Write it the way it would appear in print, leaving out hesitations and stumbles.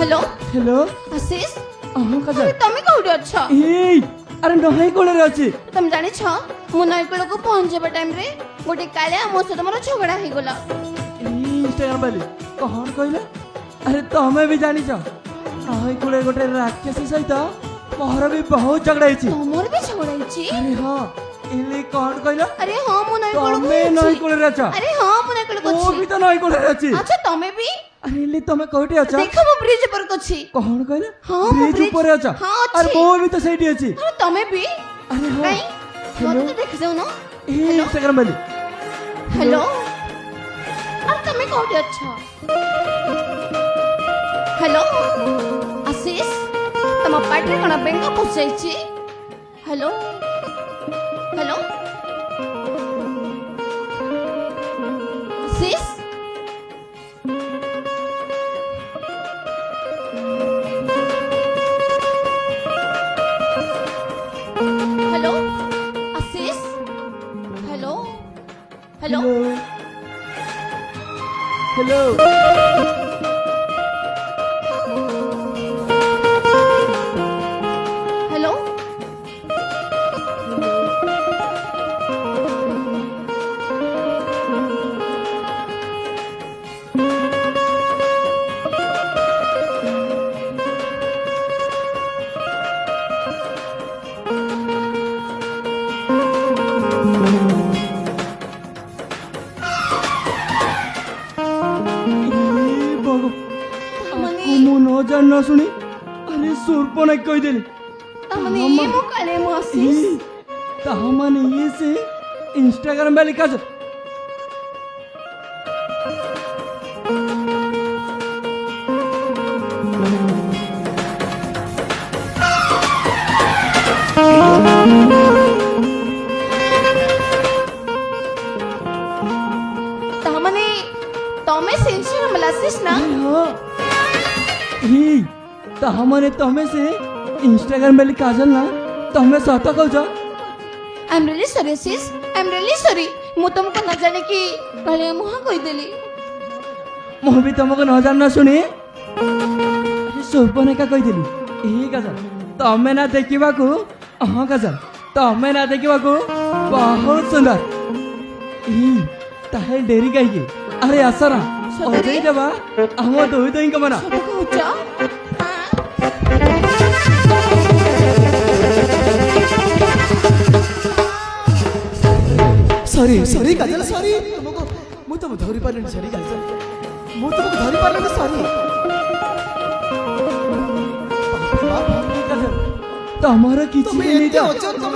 Hello hello आशीष काजल तमे कोठी अछ ए अरे नहाई कोले रे अछि तुम जानि छ मु नईकूल को पहुंचेबा टाइम रे गोटे कालिया मो सହିତ मोर झगड़ा हो गला इंस्टाग्राम वाली कौन कहले अरे तमे भी जानी छ नहाई कोले गोटे राक्षसी सहित मोर भी बहुत झगड़ा हिची तमोर भी झगड़ा हिची अरे हां इले कौन कहले अरे हां मु नईकूल को तमे नहाई कोले रे छ अरे हां मु नईकूल को ओ भी तो नहाई कोले रे अछि अच्छा तमे भी अरे इले तमे कोठी अछ देखो मो ब्रिज पर कोछि कौन कहले हाँ, मो ब्रिज ब्रिज- ऊपर अछ हाँ, अरे अछि। वो भी तो सही अछि अरे तमे भी अरे हां काई मत तो देख जाऊ ना ए इंस्टाग्राम वाली हेलो अरे तमे कोठी अछ हेलो आशीष तम पाटरे कोन बेंगा पोछाइछि हेलो हेलो आशीष हेलो आशीष हेलो हेलो हेलो हेलो मु न जान न सुनी अरे सुरप नहीं कह देली तमने ये मो काले मो आशीष तामने ये से इंस्टाग्राम वाली काज तमने तमे सिंचर मलासिस ना तामने तमे से इंस्टाग्राम वाली काजल ना तमे सत कहछ I am really sorry Ashish I am really sorry मु तुमको न जाने की काले मुहा कहि देली मु भी तुमको न जान न सुनी अरे सुरप नहीं का कह देली ए काजल तमे ना देखिबा को हां काजल तमे ना देखिबा को बहुत सुंदर ताहे डेरी कहीं अरे आसरा अजय देवा हम दोई दोई का मना सब कहूचा सॉरी सॉरी काजल सॉरी तुमको मु तुम धरी पारले सॉरी काजल मु तुमको धरी पारले सॉरी तमर किछि तुम नहीं एते जा अचन तुम